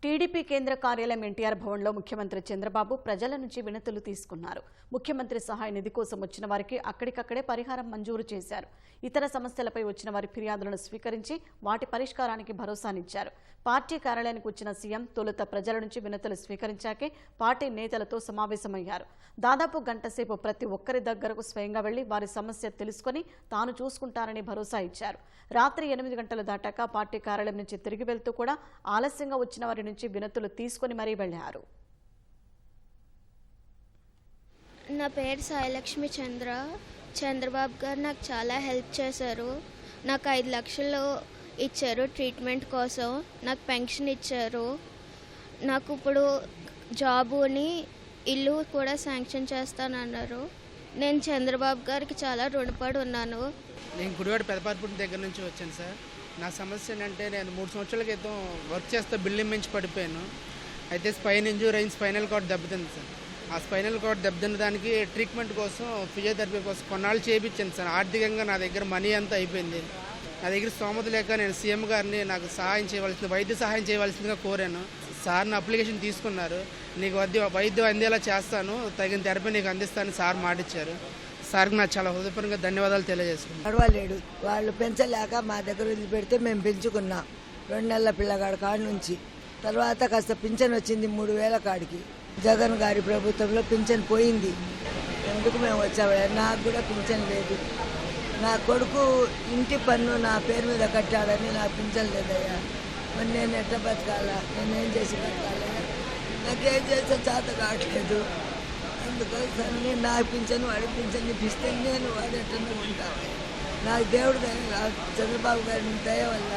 TDP కేంద్ర కార్యాలయం ఎన్టీఆర్ భవన్లో ముఖ్యమంత్రి చంద్రబాబు ప్రజల నుంచి వినతులు తీసుకున్నారు. ముఖ్యమంత్రి సహాయ నిధి కోసం వచ్చిన వారికి అక్కడికక్కడే పరిహారం మంజూరు చేశారు. ఇతర సమస్యలపై వచ్చిన వారి ఫిర్యాదులను స్వీకరించి వాటి పరిష్కారానికి భరోసానిచ్చారు. పార్టీ కార్యాలయానికి వచ్చిన సీఎం తొలుత ప్రజల నుంచి వినతులు స్వీకరించాకే పార్టీ నేతలతో సమావేశమయ్యారు. దాదాపు గంటసేపు ప్రతి ఒక్కరి దగ్గరకు స్వయంగా వెళ్లి వారి సమస్య తెలుసుకుని తాను చూసుకుంటారని భరోసా ఇచ్చారు. రాత్రి 8 గంటలు దాటాక పార్టీ కార్యాలయం నుంచి తిరిగి వెళ్తూ కూడా ఆలస్యంగా వచ్చిన వారి నుంచి వినతులు తీసుకుని మరీ వెళ్లారు. నా పేరు సాయిలక్ష్మి చంద్రబాబు గారు నాకు చాలా హెల్ప్ చేశారు. నాకు 5 లక్షలు ఇచ్చారు ట్రీట్మెంట్ కోసం. నాకు పెన్షన్ ఇచ్చారు. నాకు ఇప్పుడు జాబుని ఇల్లు కూడా శాంక్షన్ చేస్తానన్నారు. నేను చంద్రబాబు గారికి చాలా రుణపడి ఉన్నాను. నేను గుడివాడ పెదపాతిపురం దగ్గర నుంచి వచ్చాను సార్. నా సమస్య ఏంటంటే నేను 3 సంవత్సరాల క్రితం వర్క్ చేస్తే బిల్డింగ్ మించి పడిపోయాను. అయితే స్పైన్ ఇంజూరీ అయింది, స్పైనల్ కార్డ్ దెబ్బతింది సార్. ఆ స్పైనల్ కార్డ్ దెబ్బతిన్న దానికి ట్రీట్మెంట్ కోసం ఫిజియోథెరపీ కోసం కొన్నాళ్ళు చేయించాను సార్. ఆర్థికంగా నా దగ్గర మనీ అంతా అయిపోయింది. నా దగ్గర స్తోమత లేక నేను సీఎం గారిని నాకు వైద్య సహాయం చేయవలసిందిగా కోరాను. సార్ని అప్లికేషన్ తీసుకున్నారు. నీకు వైద్యం అందేలా చేస్తాను, తగిన థెరపీ నీకు అందిస్తాను సార్ మాటిచ్చారు. సార్కి నాకు చాలా హృదయపూర్వకంగా ధన్యవాదాలు తెలియజేసుకున్నాను. నడవలేడు, వాళ్ళు పెంచలేక మా దగ్గర వదిలిపెడితే మేము పెంచుకున్నాం 2 నెలల పిల్లగాడి కాడి నుంచి. తర్వాత కాస్త పింఛన్ వచ్చింది 3,000 కాడికి. జగన్ గారి ప్రభుత్వంలో పింఛన్ పోయింది. ఎందుకు మేము వచ్చాము? నాకు కూడా పింఛన్ లేదు. నా కొడుకు ఇంటి పన్ను నా పేరు మీద కట్టాడని నా పింఛన్ లేదయ్యా. మరి నేను ఎట్లా బతకాలా? నేనేం చేసి బతకాలా? నాకేం చేస్తే చేత కావట్లేదు. అందుకోసమని నా పింఛను వాడి పింఛన్ ఇప్పిస్తే నేను వాడు ఎట్లా ఉంటాను. నాకు దేవుడు చంద్రబాబు గారి దయ వల్ల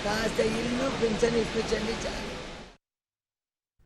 కాస్త ఇల్లు పింఛను ఇప్పించండి చాలు.